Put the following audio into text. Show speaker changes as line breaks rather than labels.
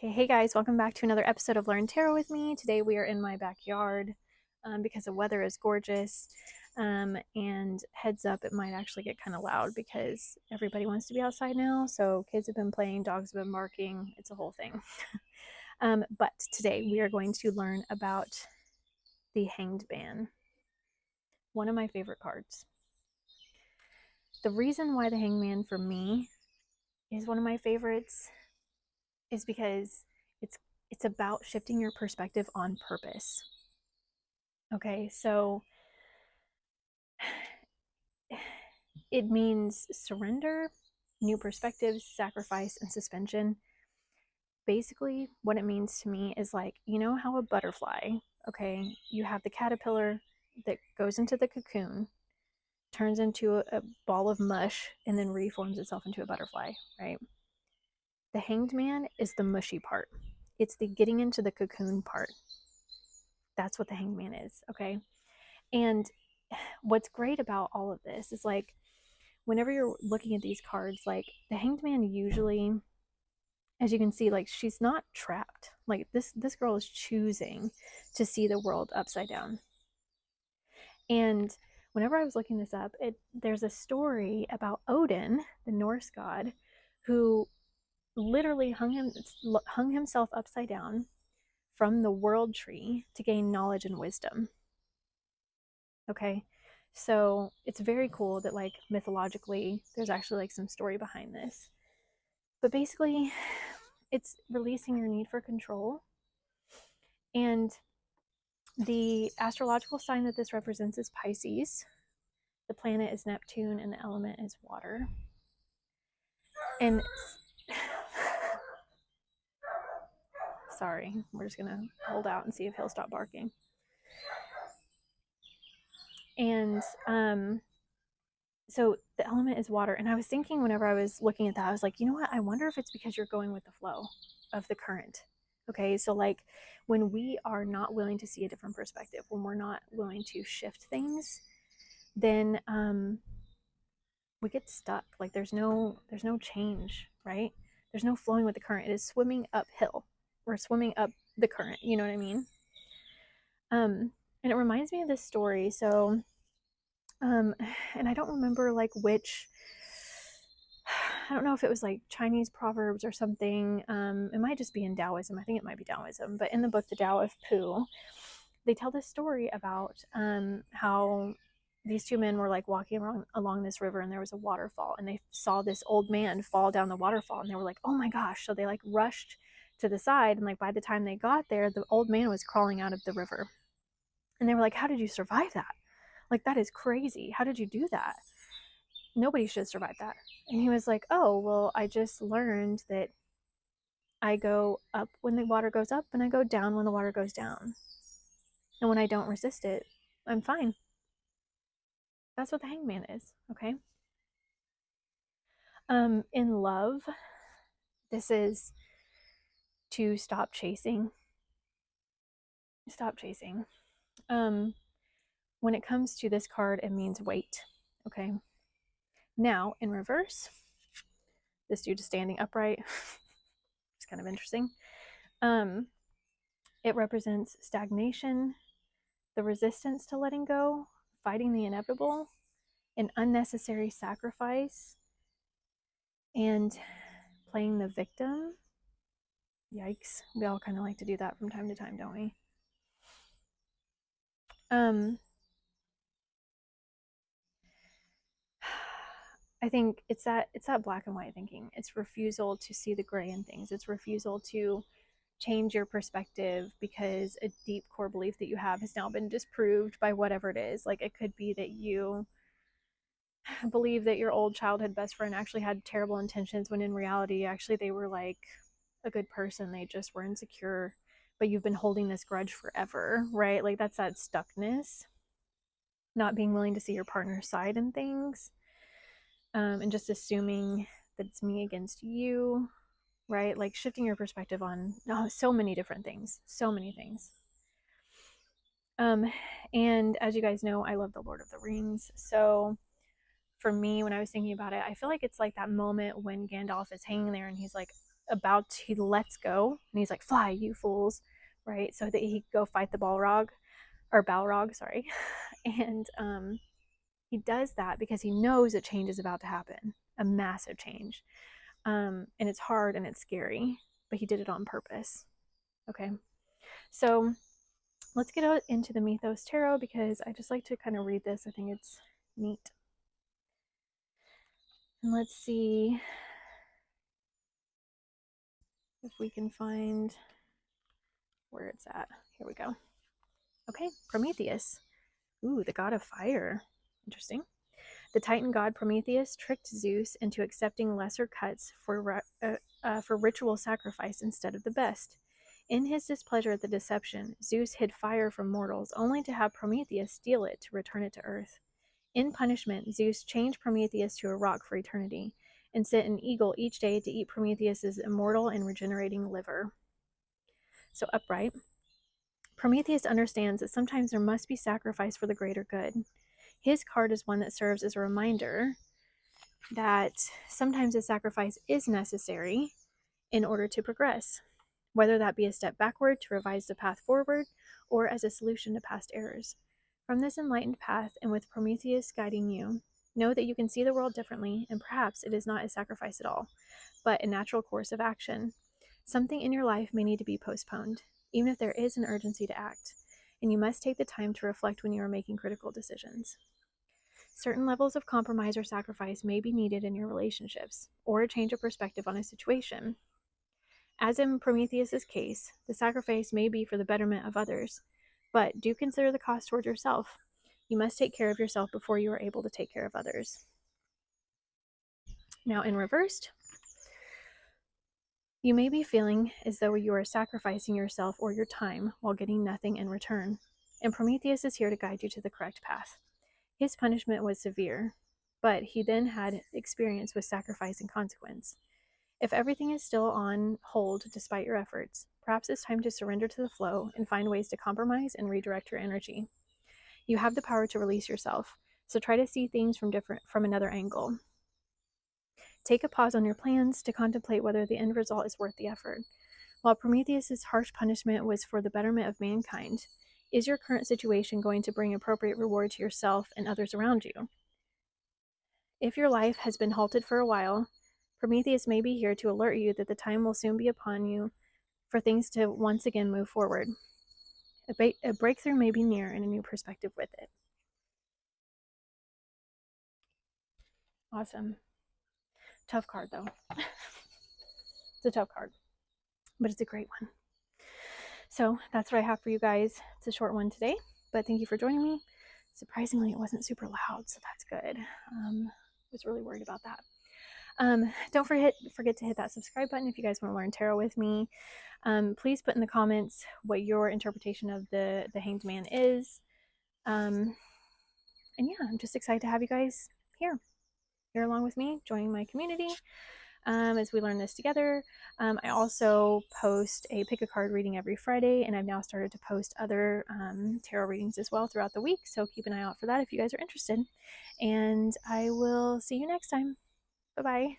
Okay, hey guys, welcome back to another episode of Learn Tarot with me. Today we are in my backyard because the weather is gorgeous. And heads up, it might actually get kind of loud because everybody wants to be outside now. So kids have been playing, dogs have been barking. It's a whole thing. But today we are going to learn about the Hanged Man, one of my favorite cards. The reason why the Hanged Man for me is one of my favorites is because it's about shifting your perspective on purpose. Okay, so it means surrender, new perspectives, sacrifice, and suspension. Basically, what it means to me is like, you know how a butterfly, okay, you have the caterpillar that goes into the cocoon, turns into a ball of mush, and then reforms itself into a butterfly, right? The Hanged Man is the mushy part. It's the getting into the cocoon part. That's what the Hanged Man is, okay? And what's great about all of this is like, whenever you're looking at these cards, like the Hanged Man usually, as you can see, like she's not trapped. Like this girl is choosing to see the world upside down. And whenever I was looking this up, there's a story about Odin, the Norse god, who literally hung himself upside down from the world tree to gain knowledge and wisdom. Okay, so it's very cool that like mythologically there's actually like some story behind this. But basically, it's releasing your need for control. And the astrological sign that this represents is Pisces. The planet is Neptune and the element is water. And sorry, we're just gonna hold out and see if he'll stop barking. And so the element is water. And I was thinking whenever I was looking at that, I was like, you know what? I wonder if it's because you're going with the flow of the current. Okay, so like when we are not willing to see a different perspective, when we're not willing to shift things, then we get stuck. Like there's no change, right? There's no flowing with the current. It is swimming uphill. We're swimming up the current. You know what I mean? And it reminds me of this story. So, and I don't remember like which. I don't know if it was like Chinese proverbs or something. It might just be in Taoism. I think it might be Taoism. But in the book, The Tao of Pu, they tell this story about how these two men were like walking along this river and there was a waterfall and they saw this old man fall down the waterfall and they were like, oh my gosh. So they like rushed to the side and like by the time they got there, the old man was crawling out of the river. And they were like, how did you survive that? Like, that is crazy. How did you do that? Nobody should survive that. And he was like, oh, well, I just learned that I go up when the water goes up and I go down when the water goes down. And when I don't resist it, I'm fine. That's what the hangman is, okay? In love, this is to stop chasing. Stop chasing. When it comes to this card, it means wait, okay? Now, in reverse, this dude is standing upright. It's kind of interesting. It represents stagnation, the resistance to letting go, fighting the inevitable, an unnecessary sacrifice, and playing the victim. Yikes. We all kind of like to do that from time to time, don't we? I think it's that black and white thinking. It's refusal to see the gray in things. It's refusal to change your perspective because a deep core belief that you have has now been disproved by whatever it is. Like it could be that you believe that your old childhood best friend actually had terrible intentions when in reality actually they were like a good person. They just were insecure, but you've been holding this grudge forever, right? Like that's that stuckness, not being willing to see your partner's side in things. And just assuming that it's me against you, right? Like shifting your perspective on so many different things, so many things. And as you guys know, I love the Lord of the Rings. So for me, when I was thinking about it, I feel like it's like that moment when Gandalf is hanging there and he's like, he lets go, and he's like, "Fly, you fools!" Right? So that he could go fight the Balrog, sorry. And he does that because he knows a change is about to happen, a massive change. And it's hard and it's scary, but he did it on purpose. Okay, so let's get out into the Mythos Tarot because I just like to kind of read this. I think it's neat. And let's see if we can find where it's at. Here we go. Okay, Prometheus. Ooh, the god of fire. Interesting. The Titan god Prometheus tricked Zeus into accepting lesser cuts for ritual sacrifice instead of the best. In his displeasure at the deception, Zeus hid fire from mortals, only to have Prometheus steal it to return it to Earth. In punishment, Zeus changed Prometheus to a rock for eternity, and sent an eagle each day to eat Prometheus's immortal and regenerating liver. So upright. Prometheus understands that sometimes there must be sacrifice for the greater good. His card is one that serves as a reminder that sometimes a sacrifice is necessary in order to progress, whether that be a step backward to revise the path forward or as a solution to past errors. From this enlightened path, and with Prometheus guiding you, know that you can see the world differently, and perhaps it is not a sacrifice at all, but a natural course of action. Something in your life may need to be postponed, even if there is an urgency to act, and you must take the time to reflect when you are making critical decisions. Certain levels of compromise or sacrifice may be needed in your relationships, or a change of perspective on a situation. As in Prometheus's case, the sacrifice may be for the betterment of others, but do consider the cost toward yourself. You must take care of yourself before you are able to take care of others. Now, in reversed, you may be feeling as though you are sacrificing yourself or your time while getting nothing in return, and Prometheus is here to guide you to the correct path. His punishment was severe, but he then had experience with sacrifice and consequence. If everything is still on hold despite your efforts, perhaps it's time to surrender to the flow and find ways to compromise and redirect your energy. You have the power to release yourself, so try to see things from another angle. Take a pause on your plans to contemplate whether the end result is worth the effort. While Prometheus's harsh punishment was for the betterment of mankind, is your current situation going to bring appropriate reward to yourself and others around you? If your life has been halted for a while, Prometheus may be here to alert you that the time will soon be upon you for things to once again move forward. A breakthrough may be near and a new perspective with it. Awesome. Tough card, though. It's a tough card, but it's a great one. So that's what I have for you guys. It's a short one today, but thank you for joining me. Surprisingly, it wasn't super loud, so that's good. I was really worried about that. Don't forget to hit that subscribe button if you guys want to learn tarot with me. Please put in the comments what your interpretation of the Hanged Man is. And yeah, I'm just excited to have you guys here along with me, joining my community as we learn this together. I also post a pick a card reading every Friday, and I've now started to post other tarot readings as well throughout the week. So keep an eye out for that if you guys are interested. And I will see you next time. Bye-bye.